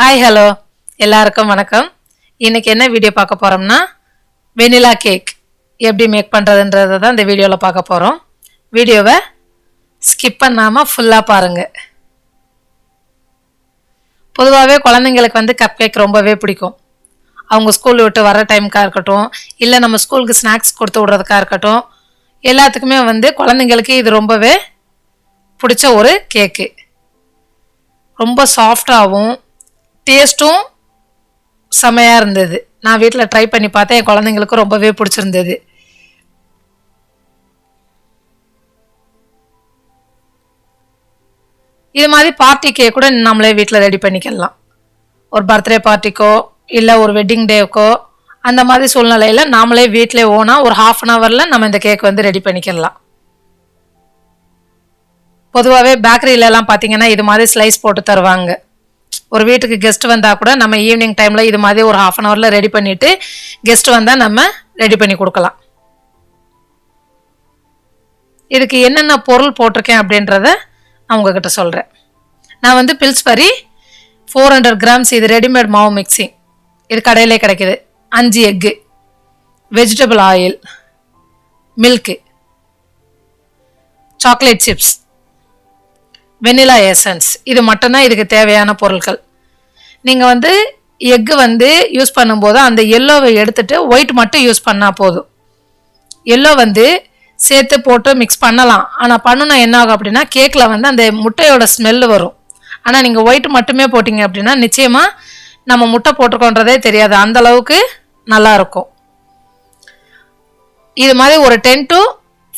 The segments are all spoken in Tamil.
ஹாய் ஹலோ எல்லாருக்கும் வணக்கம். இன்னைக்கு என்ன வீடியோ பார்க்க போகிறோம்னா வெனிலா கேக் எப்படி மேக் பண்ணுறதுன்றதை தான் இந்த வீடியோவில் பார்க்க போகிறோம். வீடியோவை ஸ்கிப் பண்ணாமல் ஃபுல்லாக பாருங்கள். பொதுவாகவே குழந்தைங்களுக்கு கப் கேக் ரொம்பவே பிடிக்கும். அவங்க ஸ்கூல் விட்டு வர டைமுக்காக இருக்கட்டும், இல்லை நம்ம ஸ்கூலுக்கு ஸ்நாக்ஸ் கொடுத்து விட்றதுக்காக இருக்கட்டும், எல்லாத்துக்குமே குழந்தைங்களுக்கு இது ரொம்பவே பிடிச்ச ஒரு கேக்கு. ரொம்ப சாஃப்டாகவும் டேஸ்ட்டும் செமையாக இருந்தது. நான் வீட்டில் ட்ரை பண்ணி பார்த்தேன், என் குழந்தைங்களுக்கும் ரொம்பவே பிடிச்சிருந்தது. இது மாதிரி பார்ட்டி கேக் கூட நம்மளே வீட்டில் ரெடி பண்ணிக்கலாம். ஒரு பர்த்டே பார்ட்டிக்கோ இல்லை ஒரு வெட்டிங் டேக்கோ அந்த மாதிரி சூழ்நிலையில் நாமளே வீட்டிலே ஓனாக ஒரு ½ நம்ம இந்த கேக் ரெடி பண்ணிக்கலாம். பொதுவாகவே பேக்கரியிலலாம் பார்த்தீங்கன்னா இது மாதிரி ஸ்லைஸ் போட்டு தருவாங்க. ஒரு வீட்டுக்கு கெஸ்ட் வந்தால் கூட நம்ம ஈவினிங் டைமில் இது மாதிரி ஒரு ½ ரெடி பண்ணிவிட்டு கெஸ்ட் வந்தால் நம்ம ரெடி பண்ணி கொடுக்கலாம். இதுக்கு என்னென்ன பொருள் போட்டிருக்கேன் அப்படின்றத நான் உங்ககிட்ட சொல்கிறேன். நான் பில்ஸ்பரி 400 கிராம்ஸ் இது ரெடிமேட் மாவு மிக்சிங், இது கடையிலே கிடைக்கிது. 5 egg, vegetable oil, milk, chocolate chips, vanilla essence, இது மட்டும்தான் இதுக்கு தேவையான பொருட்கள். நீங்கள் எக்கு யூஸ் பண்ணும்போது அந்த எல்லோவை எடுத்துட்டு ஒயிட் மட்டும் யூஸ் பண்ணால் போதும். எல்லோ சேர்த்து போட்டு மிக்ஸ் பண்ணலாம். ஆனால் பண்ணணும்னா என்ன ஆகும் அப்படின்னா கேக்கில் அந்த முட்டையோட ஸ்மெல்லு வரும். ஆனால் நீங்கள் ஒயிட் மட்டுமே போட்டிங்க அப்படின்னா நிச்சயமாக நம்ம முட்டை போட்டிருக்கோன்றதே தெரியாது, அந்தளவுக்கு நல்லாயிருக்கும். இது மாதிரி ஒரு 10 to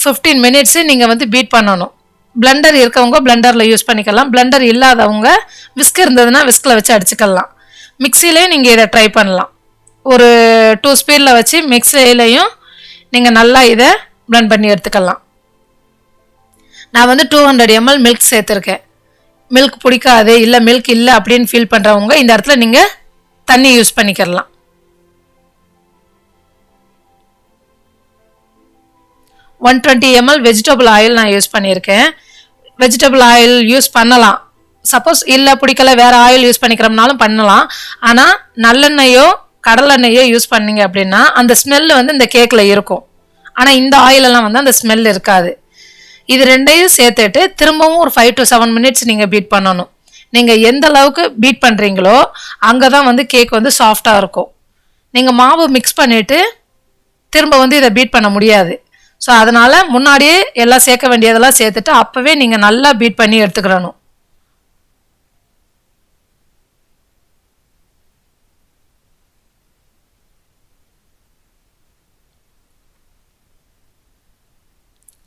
15 மினிட்ஸு நீங்கள் பீட் பண்ணணும். பிளெண்டர் இருக்கவங்க பிளெண்டரில் யூஸ் பண்ணிக்கலாம். பிளெண்டர் இல்லாதவங்க விஸ்க் இருந்ததுன்னா விஸ்கில் வச்சு அடிச்சுக்கலாம். மிக்சிலே நீங்கள் இதை ட்ரை பண்ணலாம். ஒரு 2 ஸ்பீடில் வச்சு மிக்சிலையும் நீங்கள் நல்லா இதை பிளெண்ட் பண்ணி எடுத்துக்கலாம். நான் 200 ml மில்க் சேர்த்துருக்கேன். மில்க் பிடிக்காது இல்லை மில்க் இல்லை அப்படின்னு ஃபீல் பண்ணுறவங்க இந்த இடத்துல நீங்கள் தண்ணி யூஸ் பண்ணிக்கலாம். 120 ml வெஜிடபிள் ஆயில் நான் யூஸ் பண்ணியிருக்கேன். வெஜிடபிள் ஆயில் யூஸ் பண்ணலாம். சப்போஸ் இல்லை பிடிக்கல வேறு ஆயில் யூஸ் பண்ணிக்கிறோம்னாலும் பண்ணலாம். ஆனால் நல்லெண்ணெயோ கடலெண்ணெயோ யூஸ் பண்ணிங்க அப்படின்னா அந்த ஸ்மெல்லு இந்த கேக்கில் இருக்கும். ஆனால் இந்த ஆயிலெல்லாம் அந்த ஸ்மெல் இருக்காது. இது ரெண்டையும் சேர்த்துட்டு திரும்பவும் ஒரு 5 to 7 மினிட்ஸ் நீங்கள் பீட் பண்ணணும். நீங்கள் எந்த அளவுக்கு பீட் பண்ணுறீங்களோ அங்கே தான் கேக் சாஃப்டாக இருக்கும். நீங்கள் மாவு மிக்ஸ் பண்ணிவிட்டு திரும்ப இதை பீட் பண்ண முடியாது. ஸோ அதனால் முன்னாடியே எல்லாம் சேர்க்க வேண்டியதெல்லாம் சேர்த்துட்டு அப்போவே நீங்கள் நல்லா பீட் பண்ணி எடுத்துக்கிடணும்.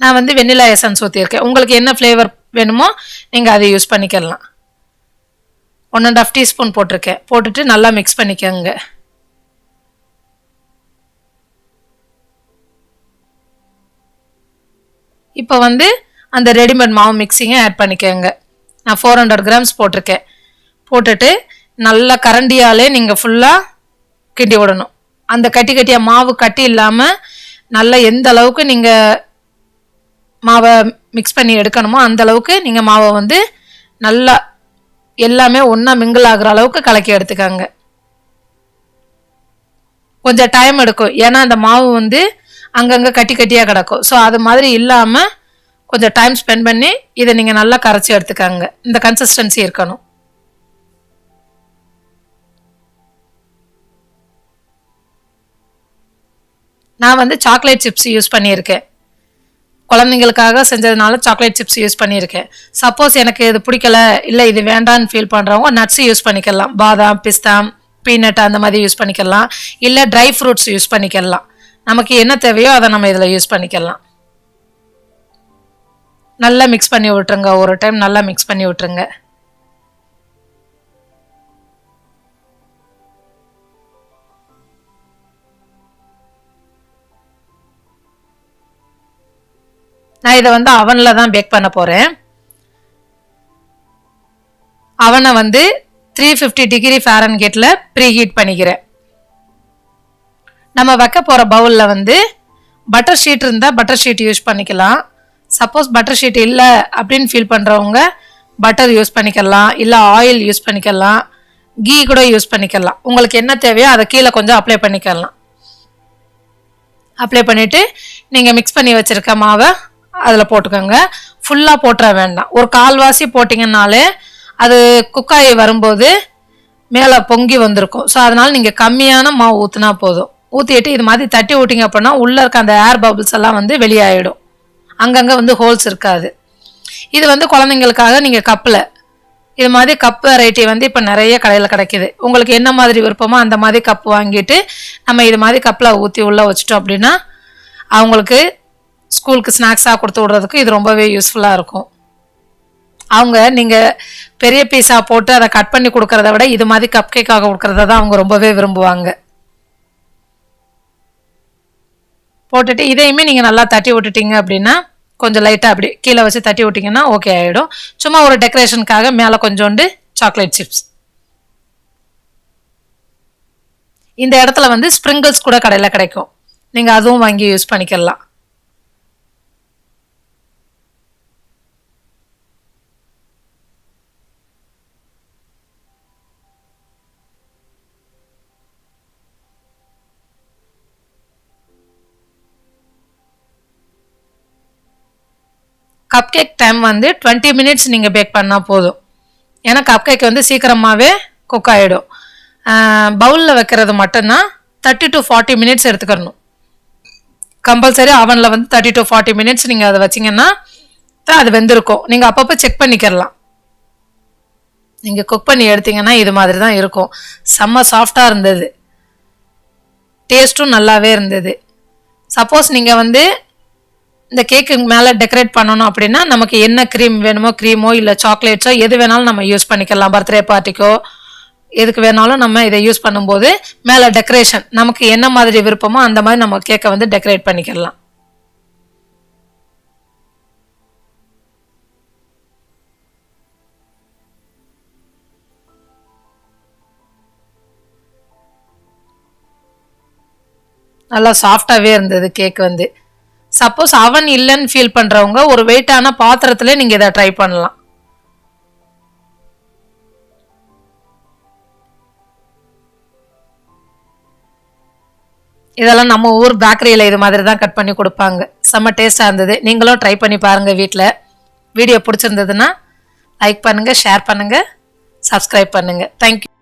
நான் வெண்ணிலா எசன்ஸ் ஊற்றியிருக்கேன். உங்களுக்கு என்ன ஃப்ளேவர் வேணுமோ நீங்கள் அதை யூஸ் பண்ணிக்கலாம். 1½ டீஸ்பூன் போட்டிருக்கேன். போட்டுட்டு நல்லா மிக்ஸ் பண்ணிக்கோங்க. இப்போ அந்த ரெடிமேட் மாவு மிக்சிங்கை ஆட் பண்ணிக்கோங்க. நான் 400 கிராம்ஸ் போட்டிருக்கேன். போட்டுட்டு நல்லா கரண்டியாலே நீங்கள் ஃபுல்லாக கிண்டி விடணும். அந்த கட்டியாக மாவு கட்டி இல்லாமல் நல்லா எந்த அளவுக்கு நீங்கள் மாவை மிக்ஸ் பண்ணி எடுக்கணுமோ அந்த அளவுக்கு நீங்கள் மாவை நல்லா எல்லாமே ஒன்றா மிங்கிள் ஆகிற அளவுக்கு கலக்கி எடுத்துக்கோங்க. கொஞ்சம் டைம் எடுக்கும், ஏன்னா அந்த மாவு அங்கங்கே கட்டியாக கிடக்கும். ஸோ அது மாதிரி இல்லாமல் கொஞ்சம் டைம் ஸ்பெண்ட் பண்ணி இதை நீங்கள் நல்லா கரைச்சி எடுத்துக்கோங்க. இந்த கன்சிஸ்டன்சி இருக்கணும். நான் சாக்லேட் சிப்ஸ் யூஸ் பண்ணியிருக்கேன். குழந்தைங்களுக்காக செஞ்சதுனால சாக்லேட் சிப்ஸ் யூஸ் பண்ணியிருக்கேன். சப்போஸ் எனக்கு இது பிடிக்கல இல்லை இது வேண்டான்னு ஃபீல் பண்ணுறவங்க நட்ஸ் யூஸ் பண்ணிக்கலாம். பாதாம், பிஸ்தா, பீனட் அந்த மாதிரி யூஸ் பண்ணிக்கலாம். இல்லை ட்ரை ஃப்ரூட்ஸ் யூஸ் பண்ணிக்கலாம். நமக்கு என்ன தேவையோ அதை நம்ம இதில் யூஸ் பண்ணிக்கலாம். நல்லா மிக்ஸ் பண்ணி விட்டுருங்க. ஒரு டைம் நல்லா மிக்ஸ் பண்ணி விட்டுருங்க. நான் இதை அவனில் தான் பேக் பண்ண போகிறேன். அவனை 350 டிகிரி ஃபாரன்ஹீட்டில் ப்ரீ ஹீட் பண்ணிக்கிறேன். நம்ம வைக்க போகிற பவுலில் பட்டர் ஷீட் இருந்தால் பட்டர் ஷீட் யூஸ் பண்ணிக்கலாம். சப்போஸ் பட்டர் ஷீட் இல்லை அப்படின்னு ஃபீல் பண்ணுறவங்க பட்டர் யூஸ் பண்ணிக்கலாம், இல்லை ஆயில் யூஸ் பண்ணிக்கலாம். கீ கூட யூஸ் பண்ணிக்கலாம். உங்களுக்கு என்ன தேவையோ அதை கீழே கொஞ்சம் அப்ளை பண்ணிக்கலாம். அப்ளை பண்ணிவிட்டு நீங்கள் மிக்ஸ் பண்ணி வச்சுருக்க மாவை அதில் போட்டுக்கோங்க. ஃபுல்லாக போட்டுற வேண்டாம். ஒரு கால்வாசி போட்டிங்கன்னாலே அது குக்காயி வரும்போது மேலே பொங்கி வந்திருக்கும். ஸோ அதனால் நீங்கள் கம்மியான மாவு ஊற்றினா போதும். ஊற்றிட்டு இது மாதிரி தட்டி விட்டிங்க அப்படின்னா உள்ளே இருக்க அந்த ஏர் பபிள்ஸ் எல்லாம் வந்து வெளியாகிடும். அங்கங்கே வந்து ஹோல்ஸ் இருக்காது. இது வந்து குழந்தைங்களுக்காக நீங்கள் கப்பில் இது மாதிரி கப் வெரைட்டி வந்து இப்போ நிறைய கடையில் கிடைக்கிது. உங்களுக்கு என்ன மாதிரி விருப்பமோ அந்த மாதிரி கப் வாங்கிட்டு நம்ம இது மாதிரி கப்பில் ஊற்றி உள்ளே வச்சிட்டோம் அப்படின்னா அவங்களுக்கு ஸ்கூலுக்கு ஸ்நாக்ஸாக கொடுத்து விட்றதுக்கு இது ரொம்பவே யூஸ்ஃபுல்லாக இருக்கும். அவங்க நீங்கள் பெரிய பீஸாக போட்டு அதை கட் பண்ணி கொடுக்கறத விட இது மாதிரி கப் கேக்காக கொடுக்கறத தான் அவங்க ரொம்பவே விரும்புவாங்க. போட்டுட்டு இதையுமே நீங்கள் நல்லா தட்டி விட்டுட்டீங்க அப்படின்னா கொஞ்சம் லைட்டாக அப்படி கீழே வச்சு தட்டி விட்டிங்கன்னா ஓகே ஆகிடும். சும்மா ஒரு டெக்கரேஷனுக்காக மேலே கொஞ்சோண்டு சாக்லேட் சிப்ஸ். இந்த இடத்துல வந்து ஸ்ப்ரிங்கிள்ஸ் கூட கடையில் கிடைக்கும். நீங்கள் அதுவும் வாங்கி யூஸ் பண்ணிக்கலாம். கப் கேக் டைம் வந்து 20 மினிட்ஸ் நீங்கள் பேக் பண்ணால் போதும். ஏன்னா கப் கேக் வந்து சீக்கிரமாகவே குக் ஆகிடும். பவுலில் வைக்கிறது மட்டும்தான் 30 to 40 மினிட்ஸ் எடுத்துக்கணும். கம்பல்சரி அவனில் வந்து 30 to 40 மினிட்ஸ் நீங்கள் அதை வச்சிங்கன்னா தான் அது வெந்திருக்கும். நீங்கள் அப்பப்போ செக் பண்ணிக்கிறலாம். நீங்கள் குக் பண்ணி எடுத்திங்கன்னா இது மாதிரி தான் இருக்கும். செம்ம சாஃப்டாக இருந்தது. டேஸ்ட்டும் நல்லாவே இருந்தது. சப்போஸ் நீங்கள் வந்து இந்த கேக்கு மேலே டெக்கரேட் பண்ணணும் அப்படின்னா நமக்கு என்ன க்ரீம் வேணுமோ க்ரீமோ இல்லை சாக்லேட்ஸோ எது வேணாலும் நம்ம யூஸ் பண்ணிக்கலாம். பர்த்டே பார்ட்டிக்கோ எதுக்கு வேணாலும் நம்ம இதை யூஸ் பண்ணும்போது மேலே டெக்கரேஷன் நமக்கு என்ன மாதிரி விருப்பமோ அந்த மாதிரி நம்ம கேக்கை வந்து டெக்கரேட் பண்ணிக்கலாம். நல்லா சாஃப்டாகவே இருந்தது கேக் வந்து. சப்போஸ் அவன் இல்லைன்னு ஃபீல் பண்ணுறவங்க ஒரு வெயிட்டான பாத்திரத்தில் நீங்கள் இதை ட்ரை பண்ணலாம். இதெல்லாம் நம்ம ஊர் பேக்கரியில் இது மாதிரி தான் கட் பண்ணி கொடுப்பாங்க. செம்ம டேஸ்ட்டாக இருந்தது. நீங்களும் ட்ரை பண்ணி பாருங்கள் வீட்டில். வீடியோ பிடிச்சிருந்ததுன்னா லைக் பண்ணுங்கள், ஷேர் பண்ணுங்கள், சப்ஸ்கிரைப் பண்ணுங்கள். தேங்க்யூ.